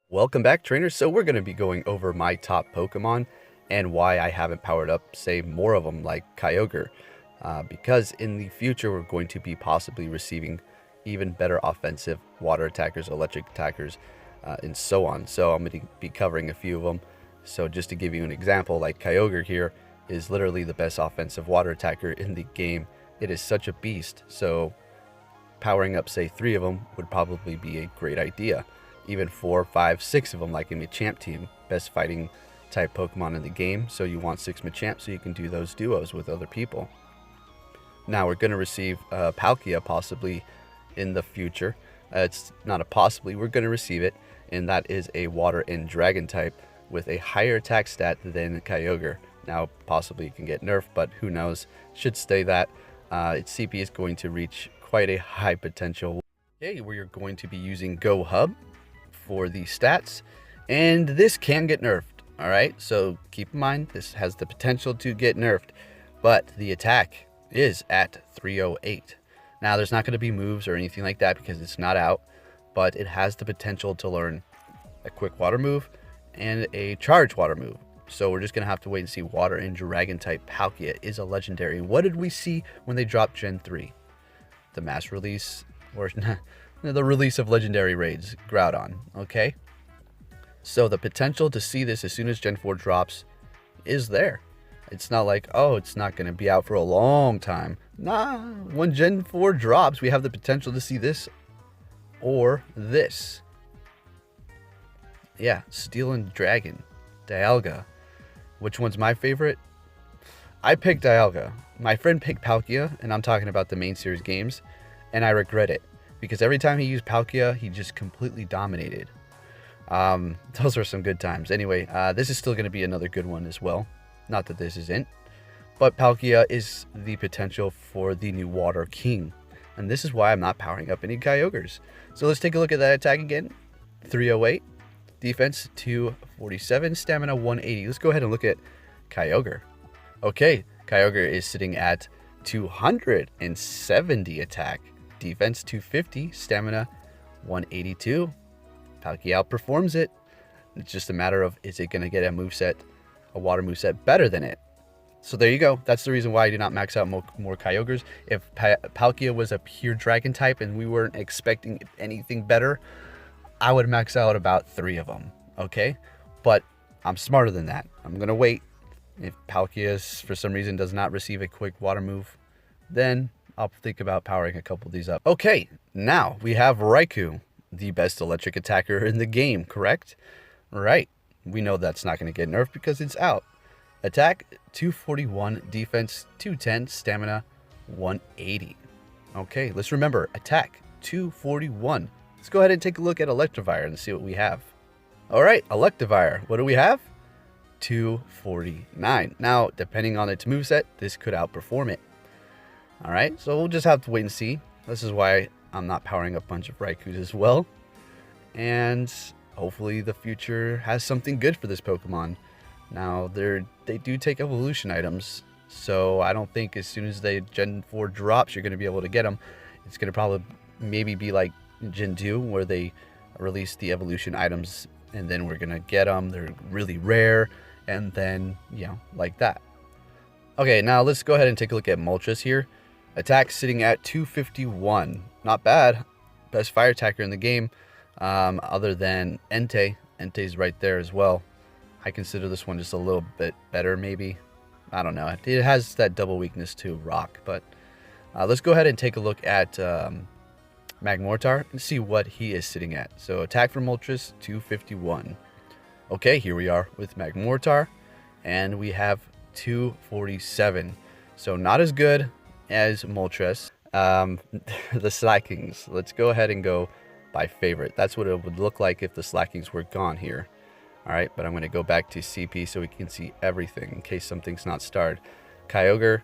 Welcome back, trainers. So we're going to be going over my top Pokemon and why I haven't powered up, say, more of them like Kyogre. Because in the future, we're going to be possibly receiving even better offensive water attackers, electric attackers, and so on. So I'm going to be covering a few of them. So just to give you an example, like Kyogre here is literally the best offensive water attacker in the game. It is such a beast. So powering up, say, 3 of them would probably be a great idea. Even 4, 5, 6 of them, like in Machamp team, best fighting type Pokemon in the game. So you want 6 Machamp so you can do those duos with other people. Now we're going to receive Palkia possibly in the future. It's not a possibly, we're going to receive it, and that is a Water and Dragon type with a higher attack stat than Kyogre. Now possibly it can get nerfed, but who knows? Should stay that. Its CP is going to reach quite a high potential. Okay, we are going to be using Go Hub for the stats, and this can get nerfed. All right, so keep in mind this has the potential to get nerfed, but the attack is at 308. Now there's not going to be moves or anything like that because it's not out, but it has the potential to learn a quick water move and a charge water move. So we're just going to have to wait and see. Water and Dragon type Palkia is a legendary. What did we see when they dropped Gen 3? The mass release, or the release of legendary raids, Groudon. Okay, so the potential to see this as soon as Gen 4 drops is there. It's not like, oh, it's not going to be out for a long time. Nah, when Gen 4 drops, we have the potential to see this or this. Yeah, Steel and Dragon, Dialga. Which one's my favorite? I picked Dialga. My friend picked Palkia, and I'm talking about the main series games, and I regret it. Because every time he used Palkia, he just completely dominated. Those were some good times. Anyway, this is still going to be another good one as well. Not that this isn't. But Palkia is the potential for the new Water King. And this is why I'm not powering up any Kyogres. So let's take a look at that attack again. 308. Defense 247. Stamina 180. Let's go ahead and look at Kyogre. Okay, Kyogre is sitting at 270 attack. Defense 250, stamina 182. Palkia outperforms it. It's just a matter of, is it going to get a moveset, a water moveset better than it? So there you go. That's the reason why I do not max out more Kyogres. If Palkia was a pure dragon type and we weren't expecting anything better, I would max out about 3 of them. Okay, but I'm smarter than that. I'm going to wait. If Palkia for some reason does not receive a quick water move, then I'll think about powering a couple of these up. Okay, now we have Raikou, the best electric attacker in the game, correct? Right. We know that's not going to get nerfed because it's out. Attack 241, defense 210, stamina 180. Okay, let's remember, attack 241. Let's go ahead and take a look at Electivire and see what we have. All right, Electivire, what do we have? 249. Now, depending on its moveset, this could outperform it. All right, so we'll just have to wait and see. This is why I'm not powering up a bunch of Raikous as well. And hopefully the future has something good for this Pokemon. Now, they do take evolution items, so I don't think as soon as the Gen 4 drops, you're going to be able to get them. It's going to probably maybe be like Gen 2, where they release the evolution items, and then we're going to get them. They're really rare, and then, you know, like that. Okay, now let's go ahead and take a look at Moltres here. Attack sitting at 251. Not bad. Best fire attacker in the game, other than Entei. Entei's right there as well. I consider this one just a little bit better, maybe. I don't know. It has that double weakness to rock, but let's go ahead and take a look at Magmortar and see what he is sitting at. So attack for Moltres, 251. Okay, here we are with Magmortar, and we have 247. So not as good as Moltres. The Slackings. Let's go ahead and go by favorite. That's what it would look like if the Slackings were gone here. All right, but I'm going to go back to CP so we can see everything in case something's not starred. Kyogre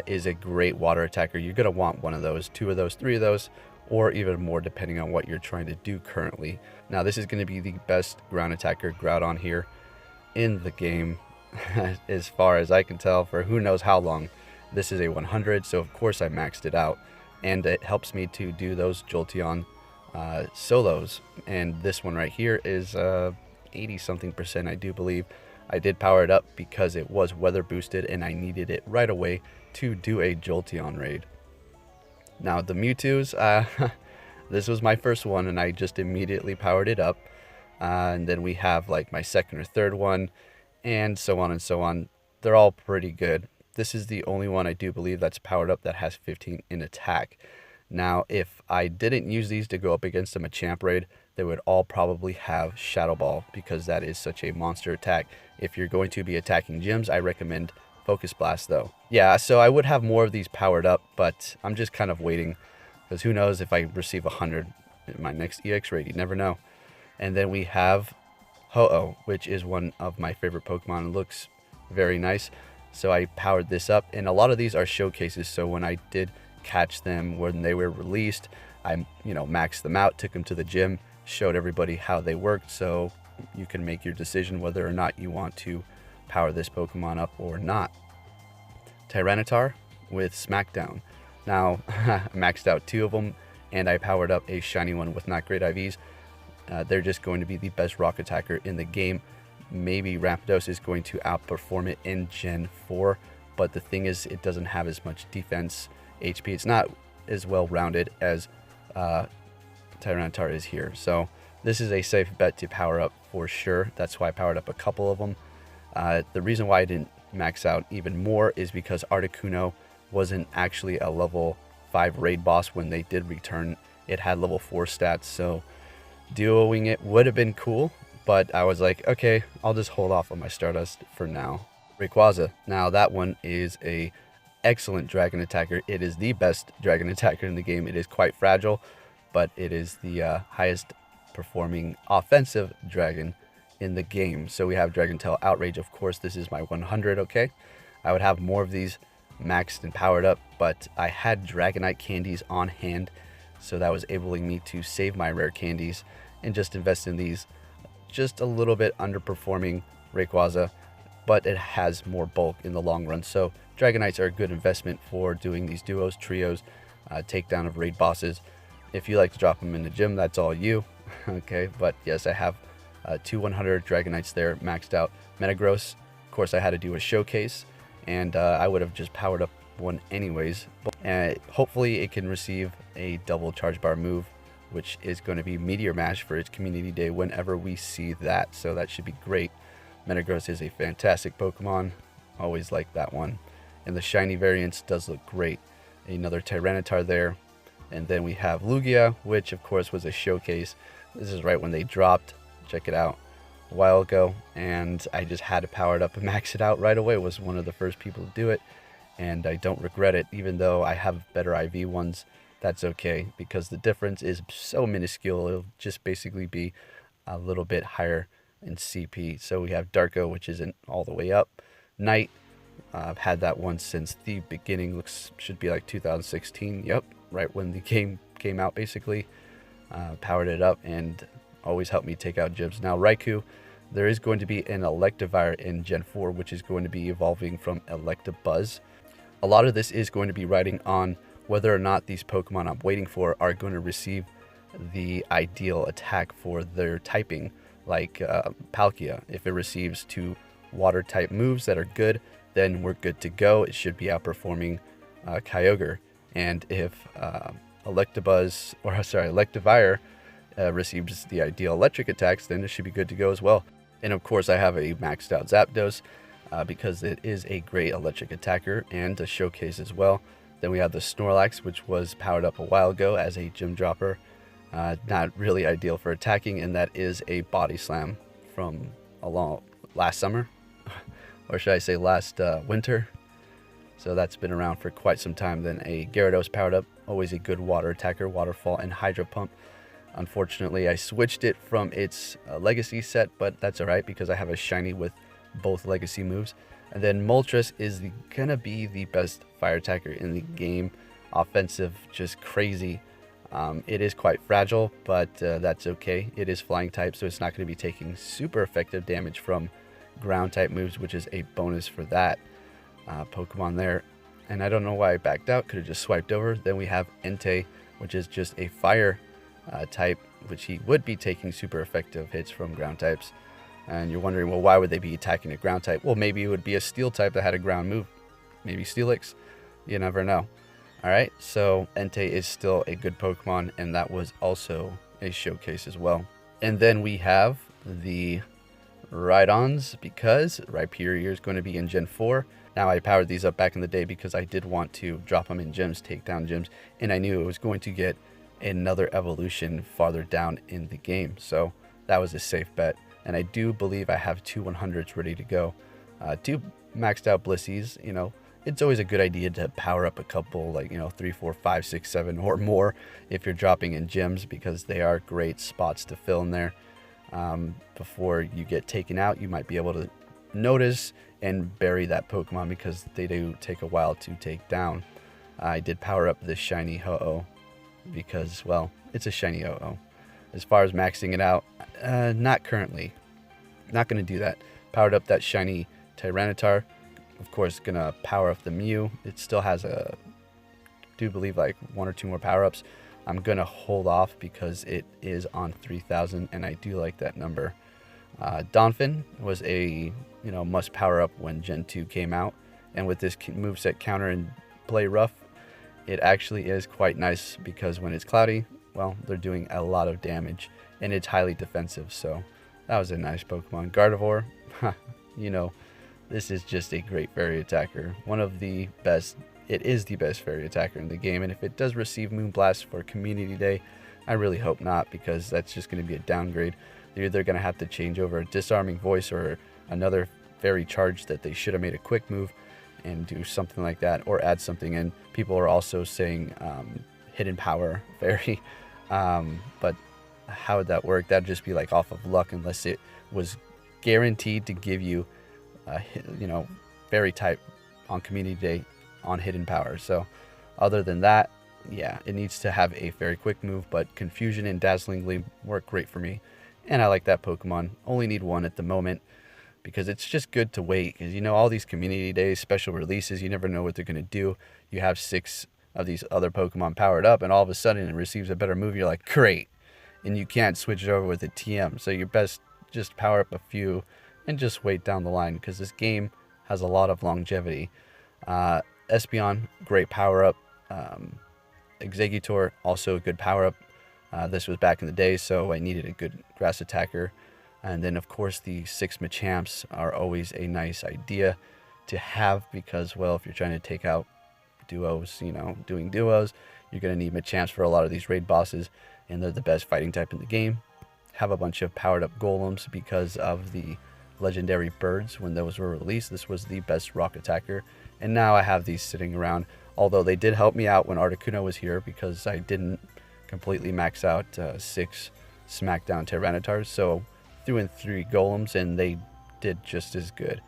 is a great water attacker. You're going to want one of those, 2 of those, 3 of those, or even more depending on what you're trying to do currently. Now, this is going to be the best ground attacker Groudon here in the game, as far as I can tell, for who knows how long. This is a 100, so of course I maxed it out, and it helps me to do those Jolteon solos, and this one right here is 80 something percent, I do believe. I did power it up because it was weather boosted and I needed it right away to do a Jolteon raid. Now the Mewtwo's, this was my first one and I just immediately powered it up. And then we have like my second or third one, and so on and so on. They're all pretty good. This is the only one I do believe that's powered up that has 15 in attack. Now, if I didn't use these to go up against a Machamp raid, they would all probably have Shadow Ball because that is such a monster attack. If you're going to be attacking gyms, I recommend Focus Blast though. Yeah, so I would have more of these powered up, but I'm just kind of waiting because who knows if I receive 100 in my next EX raid, you never know. And then we have Ho-Oh, which is one of my favorite Pokemon. It looks very nice. So I powered this up, and a lot of these are showcases. So when I did catch them when they were released, I maxed them out, took them to the gym, showed everybody how they worked. So you can make your decision whether or not you want to power this Pokemon up or not. Tyranitar with Smackdown. Now, I maxed out 2 of them, and I powered up a shiny one with not great IVs. They're just going to be the best rock attacker in the game. Maybe Rampardos is going to outperform it in Gen 4, but the thing is it doesn't have as much defense HP. It's not as well rounded as Tyranitar is here. So this is a safe bet to power up for sure. That's why I powered up a couple of them. The reason why I didn't max out even more is because Articuno wasn't actually a level 5 raid boss when they did return. It had level 4 stats, so duoing it would have been cool, but I was like, okay, I'll just hold off on my Stardust for now. Rayquaza. Now that one is a excellent dragon attacker. It is the best dragon attacker in the game. It is quite fragile, but it is the highest performing offensive dragon in the game. So we have Dragon Tail Outrage. Of course, this is my 100, okay? I would have more of these maxed and powered up, but I had Dragonite candies on hand, so that was enabling me to save my rare candies and just invest in these. Just a little bit underperforming Rayquaza, but it has more bulk in the long run. So Dragonites are a good investment for doing these duos, trios, takedown of raid bosses. If you like to drop them in the gym, that's all you. Okay, but yes, I have 2 100 Dragonites there maxed out. Metagross, of course, I had to do a showcase, and I would have just powered up one anyways. Hopefully it can receive a double charge bar move, which is going to be Meteor Mash for its community day whenever we see that, so that should be great. Metagross is a fantastic Pokemon, always like that one, and the shiny variants does look great. Another Tyranitar there, and then we have Lugia, which of course was a showcase. This is right when they dropped, check it out, a while ago, and I just had to power it up and max it out right away. Was one of the first people to do it, and I don't regret it. Even though I have better IV ones, that's okay, because the difference is so minuscule. It'll just basically be a little bit higher in CP. So we have Darko, which isn't all the way up. Knight, I've had that one since the beginning. Should be like 2016. Yep, right when the game came out, basically. Powered it up and always helped me take out gyms. Now Raikou, there is going to be an Electivire in Gen 4, which is going to be evolving from Electabuzz. A lot of this is going to be riding on whether or not these Pokemon I'm waiting for are going to receive the ideal attack for their typing, like Palkia. If it receives 2 water type moves that are good, then we're good to go. It should be outperforming Kyogre. And if Electivire receives the ideal electric attacks, then it should be good to go as well. And of course I have a maxed out Zapdos because it is a great electric attacker and a showcase as well. Then we have the Snorlax, which was powered up a while ago as a gym dropper. Not really ideal for attacking, and that is a body slam from last summer, or should I say last winter. So that's been around for quite some time. Then a Gyarados powered up, always a good water attacker, Waterfall and Hydro Pump. Unfortunately, I switched it from its legacy set, but that's alright because I have a shiny with both legacy moves. And then Moltres is gonna be the best fire attacker in the game. Offensive, just crazy. It is quite fragile, but that's okay. It is flying type, so it's not going to be taking super effective damage from ground type moves, which is a bonus for that Pokemon there. And I don't know why I backed out, could have just swiped over. Then we have Entei, which is just a fire type, which he would be taking super effective hits from ground types. And you're wondering, well, why would they be attacking a ground type? Well, maybe it would be a steel type that had a ground move. Maybe Steelix. You never know. Alright, so Entei is still a good Pokemon, and that was also a showcase as well. And then we have the Rhydons, because Rhyperior is going to be in Gen 4. Now, I powered these up back in the day because I did want to drop them in gyms, take down gyms, and I knew it was going to get another evolution farther down in the game. So that was a safe bet. And I do believe I have 2 100s ready to go. 2 maxed out Blissies. You know, it's always a good idea to power up a couple, like, 3, 4, 5, 6, 7 or more if you're dropping in gyms, because they are great spots to fill in there. Before you get taken out, you might be able to notice and bury that Pokemon, because they do take a while to take down. I did power up this shiny Ho-Oh because, well, it's a shiny Ho-Oh. As far as maxing it out, not currently. Not going to do that. Powered up that shiny Tyranitar. Of course, going to power up the Mew. It still has I do believe like 1 or 2 more power-ups. I'm going to hold off because it is on 3,000, and I do like that number. Donphin was a must power up when Gen 2 came out, and with this moveset counter and play rough, it actually is quite nice, because when it's cloudy, well, they're doing a lot of damage, and it's highly defensive, so that was a nice Pokemon. Gardevoir, this is just a great fairy attacker. One of the best. It is the best fairy attacker in the game, and if it does receive Moonblast for Community Day, I really hope not, because that's just going to be a downgrade. They're either going to have to change over a Disarming Voice or another fairy charge that they should have made a quick move and do something like that, or add something in. People are also saying Hidden Power Fairy, but how would that work? That'd just be like off of luck, unless it was guaranteed to give you fairy type on Community Day on Hidden Power. So other than that, yeah, it needs to have a very quick move, but Confusion and Dazzling Gleam work great for me, and I like that Pokemon. Only need 1 at the moment, because it's just good to wait, because all these Community Days, special releases, you never know what they're going to do. You have 6 of these other Pokemon powered up, and all of a sudden it receives a better move. You're like, great, and you can't switch it over with a TM, so you're best just power up a few and just wait down the line, because this game has a lot of longevity. Espeon, great power-up. Exeggutor, also a good power-up. This was back in the day, so I needed a good grass attacker. And then, of course, the 6 Machamps are always a nice idea to have, because, well, if you're trying to take out duos, doing duos, you're going to need Machamps for a lot of these raid bosses, and they're the best fighting type in the game. Have a bunch of powered-up Golems because of the legendary birds. When those were released, this was the best rock attacker. And now I have these sitting around, although they did help me out when Articuno was here, because I didn't completely max out 6 Smackdown Tyranitars, so threw in 3 Golems, and they did just as good.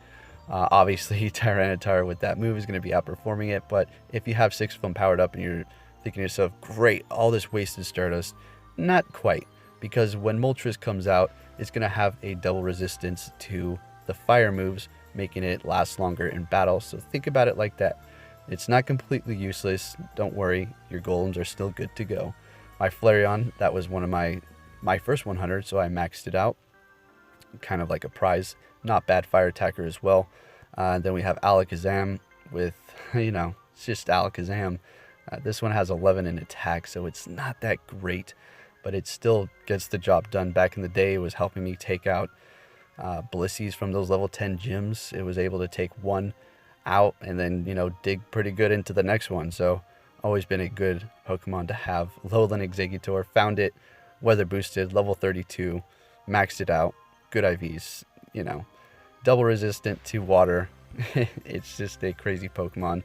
Obviously, Tyranitar with that move is going to be outperforming it, but if you have 6 of them powered up and you're thinking to yourself, great, all this wasted Stardust, not quite, because when Moltres comes out, it's going to have a double resistance to the fire moves, making it last longer in battle. So think about it like that. It's not completely useless. Don't worry, your Golems are still good to go. My Flareon, that was one of my first 100, so I maxed it out. Kind of like a prize. Not bad fire attacker as well. Then we have Alakazam with, it's just Alakazam. This one has 11 in attack, so it's not that great, but it still gets the job done. Back in the day, it was helping me take out Blissies from those level 10 gyms. It was able to take 1 out and then, dig pretty good into the next one. So always been a good Pokemon to have. Lolan Exeggutor, found it, weather boosted, level 32, maxed it out, good IVs, double resistant to water. It's just a crazy Pokemon.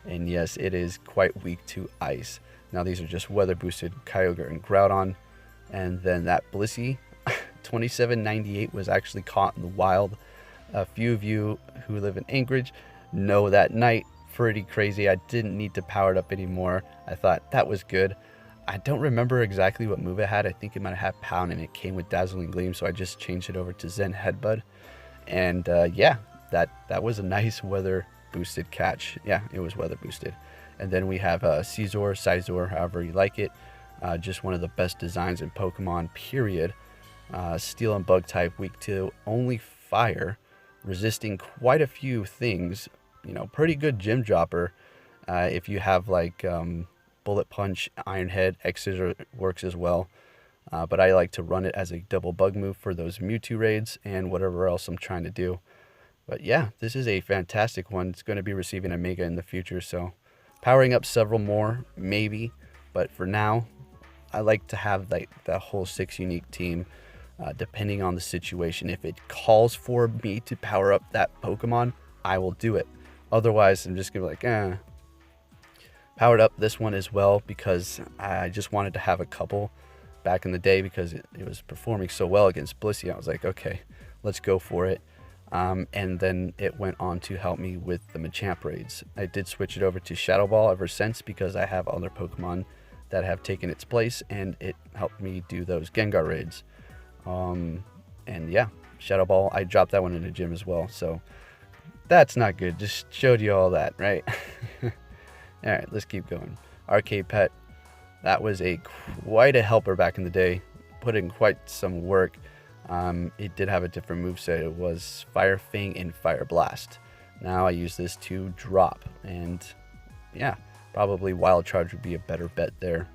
And yes, it is quite weak to ice. Now these are just weather boosted Kyogre and Groudon. And then that Blissey, 2798, was actually caught in the wild. A few of you who live in Anchorage know that night. Pretty crazy. I didn't need to power it up anymore. I thought that was good. I don't remember exactly what move it had. I think it might have had Pound, and it came with Dazzling Gleam, so I just changed it over to Zen Headbutt. And yeah, that was a nice weather boosted catch. Yeah, it was weather boosted. And then we have Scizor, however you like it. Just one of the best designs in Pokemon, period. Steel and Bug type, weak to only fire, resisting quite a few things. You know, pretty good gym dropper. If you have like Bullet Punch, Iron Head, Exeggutor works as well. But I like to run it as a double bug move for those Mewtwo raids and whatever else I'm trying to do. But yeah, this is a fantastic one. It's going to be receiving a Mega in the future, so powering up several more, maybe. But for now, I like to have like the whole 6 unique team, depending on the situation. If it calls for me to power up that Pokemon, I will do it. Otherwise, I'm just going to be like, Powered up this one as well because I just wanted to have a couple back in the day because it was performing so well against Blissey. I was like, okay, let's go for it. And then it went on to help me with the Machamp raids. I did switch it over to Shadow Ball ever since because I have other Pokemon that have taken its place, and it helped me do those Gengar raids. And yeah, Shadow Ball, I dropped that one in the gym as well, so that's not good. Just showed you all that, right? Alright, let's keep going. Arcade Pet, that was quite a helper back in the day. Put in quite some work. It did have a different moveset. It was Fire Fang and Fire Blast. Now I use this to drop, and yeah, probably Wild Charge would be a better bet there.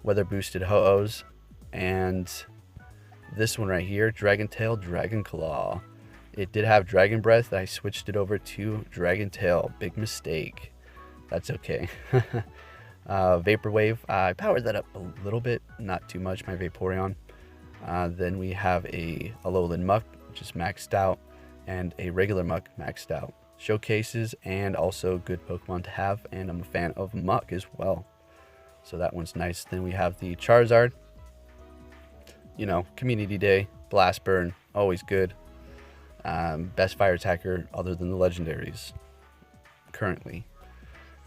Weather boosted Ho-Ohs, and this one right here, Dragon Tail, Dragon Claw. It did have Dragon Breath. I switched it over to Dragon Tail. Big mistake. That's okay. Vaporwave, I powered that up a little bit, not too much, my Vaporeon. Then we have a Lolan Muck, which is maxed out, and a regular Muck maxed out. Showcases and also good Pokemon to have, and I'm a fan of Muck as well. So that one's nice. Then we have the Charizard. You know, Community Day, Blast Burn, always good. Best fire attacker other than the legendaries currently.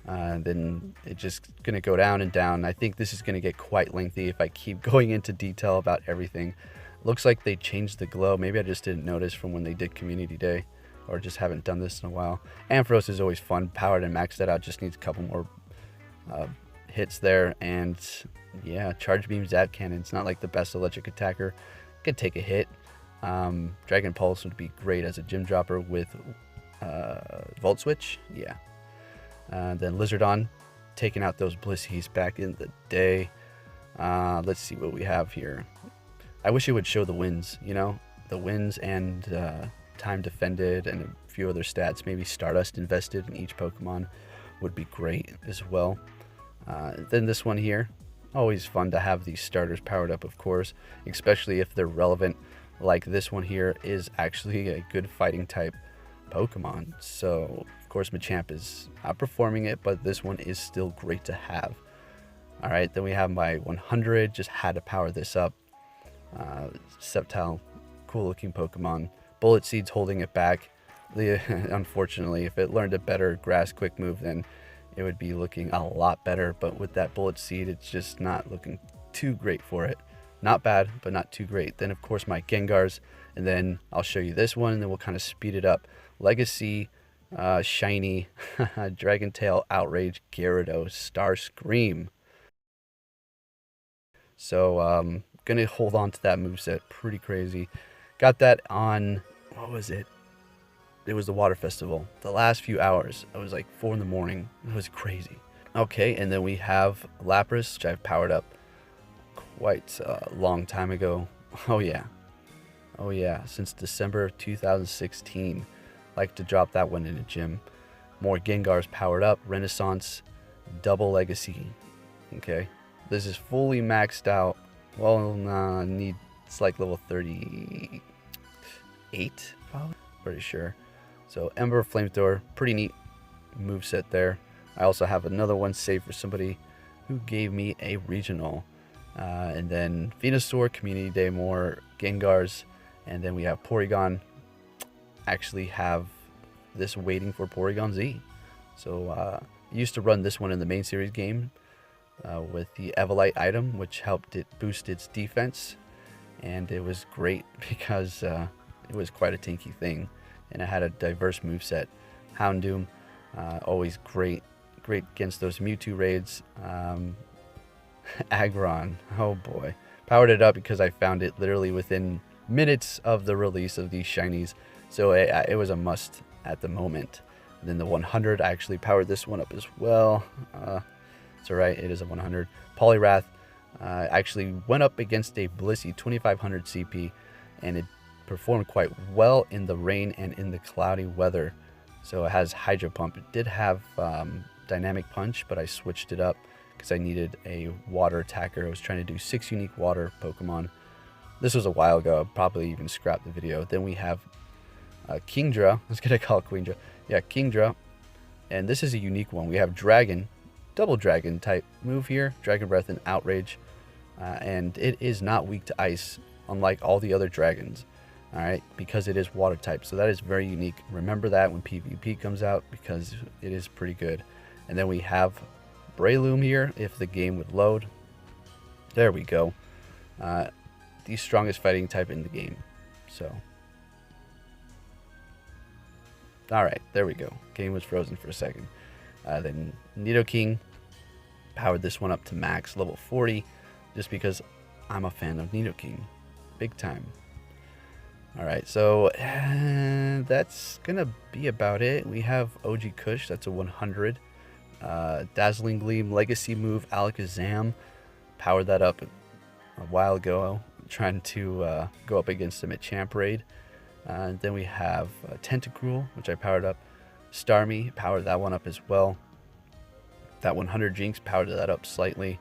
Then it's just going to go down and down. I think this is going to get quite lengthy if I keep going into detail about everything. Looks like they changed the glow. Maybe I just didn't notice from when they did Community Day, or just haven't done this in a while. Ampharos is always fun. Powered and maxed that out. Just needs a couple more hits there. And yeah, Charge Beam Zap Cannon. It's not like the best electric attacker. Could take a hit. Dragon Pulse would be great as a gym dropper with Volt Switch. Yeah. Then Lizardon, taking out those Blisseys back in the day. Let's see what we have here. I wish it would show the wins, you know, the wins and time defended and a few other stats. Maybe Stardust invested in each Pokemon would be great as well. Then this one here, always fun to have these starters powered up, of course, especially if they're relevant. Like this one here is actually a good fighting type Pokemon. So, of course, Machamp is outperforming it, but this one is still great to have. All right, then we have my 100. Just had to power this up. Sceptile, cool looking Pokemon. Bullet Seed's holding it back. Unfortunately, if it learned a better grass quick move, then it would be looking a lot better. But with that Bullet Seed, it's just not looking too great for it. Not bad, but not too great. Then, of course, my Gengars. And then I'll show you this one, and then we'll kind of speed it up. Legacy, Shiny, Dragon Tail, Outrage, Gyarados, Starscream. So, gonna hold on to that moveset. Pretty crazy. Got that on, what was it? It was the Water Festival. The last few hours, it was like 4 in the morning. It was crazy. Okay, and then we have Lapras, which I've powered up quite a long time ago. Oh yeah, since December of 2016. Like to drop that one in a gym. More Gengars powered up. Renaissance, double Legacy. Okay, this is fully maxed out. Well, nah, it's like level 38, probably. Pretty sure. So Ember Flamethrower, pretty neat moveset there. I also have another one saved for somebody who gave me a regional. And then Venusaur, Community Day, more Gengars, and then we have Porygon. Actually have this waiting for Porygon Z. So I used to run this one in the main series game with the Evolite item, which helped it boost its defense, and it was great because it was quite a tanky thing, and it had a diverse moveset. Houndoom, always great against those Mewtwo raids. Aggron. Oh boy. Powered it up because I found it literally within minutes of the release of these shinies. So it was a must at the moment. And then the 100, I actually powered this one up as well. It's alright, it is a 100. Poliwrath actually went up against a Blissey 2500 CP, and it performed quite well in the rain and in the cloudy weather. So it has Hydro Pump. It did have Dynamic Punch, but I switched it up because I needed a water attacker. I was trying to do 6 unique water Pokemon. This was a while ago. I'll probably even scrap the video. Then we have Kingdra. I was going to call it Kingdra. Yeah, Kingdra. And this is a unique one. We have Dragon, Double Dragon type move here. Dragon Breath and Outrage. And it is not weak to Ice, unlike all the other dragons. Alright, because it is water type. So that is very unique. Remember that when PvP comes out, because it is pretty good. And then we have Breloom here, if the game would load. There we go. The strongest fighting type in the game. So, alright, there we go. Game was frozen for a second. Then Nidoking, powered this one up to max, level 40, just because I'm a fan of Nidoking. Big time. Alright, so that's gonna be about it. We have OG Kush, that's a 100. Dazzling Gleam, Legacy move, Alakazam. Powered that up a while ago, trying to go up against him at Champ Raid. Then we have Tentacruel, which I powered up. Starmie, powered that one up as well. That 100 Jinx, powered that up slightly.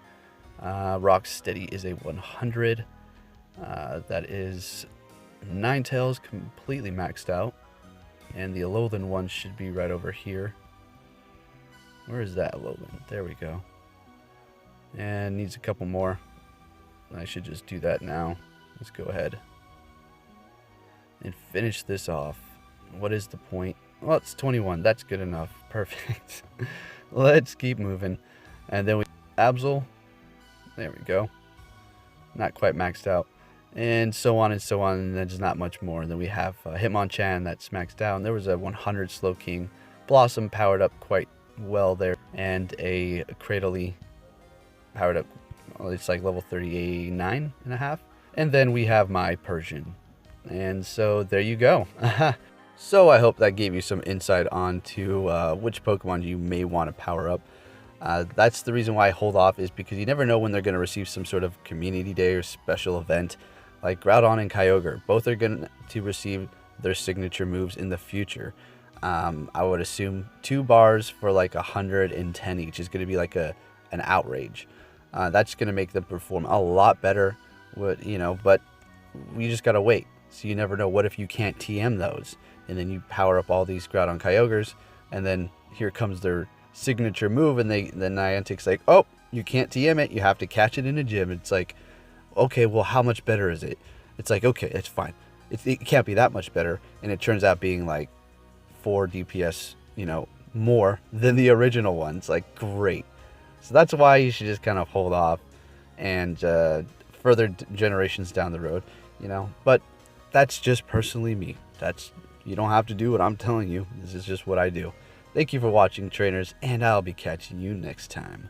Rocksteady is a 100. That is Ninetales, completely maxed out. And the Alolan one should be right over here. Where is that Alolan? There we go. And needs a couple more. I should just do that now. Let's go ahead and finish this off. What is the point? Well, it's 21. That's good enough. Perfect. Let's keep moving. And then we Absol. There we go. Not quite maxed out. And so on and so on. And there's not much more. And then we have Hitmonchan that's maxed out. And there was a 100 Slowking. Blossom powered up quite well there. And a Cradily powered up. Well, it's like level 39 and a half. And then we have my Persian. And so there you go. So I hope that gave you some insight onto which Pokemon you may want to power up. That's the reason why I hold off, is because you never know when they're going to receive some sort of community day or special event. Like Groudon and Kyogre, both are going to receive their signature moves in the future. I would assume 2 bars for like 110 each is going to be like an outrage. That's going to make them perform a lot better, but we just got to wait. So you never know. What if you can't TM those? And then you power up all these Groudon Kyogres, and then here comes their signature move, and then Niantic's like, oh, you can't TM it. You have to catch it in a gym. It's like, okay, well, how much better is it? It's like, okay, it's fine. It can't be that much better. And it turns out being like 4 DPS, more than the original ones. Like, great. So that's why you should just kind of hold off and further generations down the road, But that's just personally me. You don't have to do what I'm telling you. This is just what I do. Thank you for watching, trainers, and I'll be catching you next time.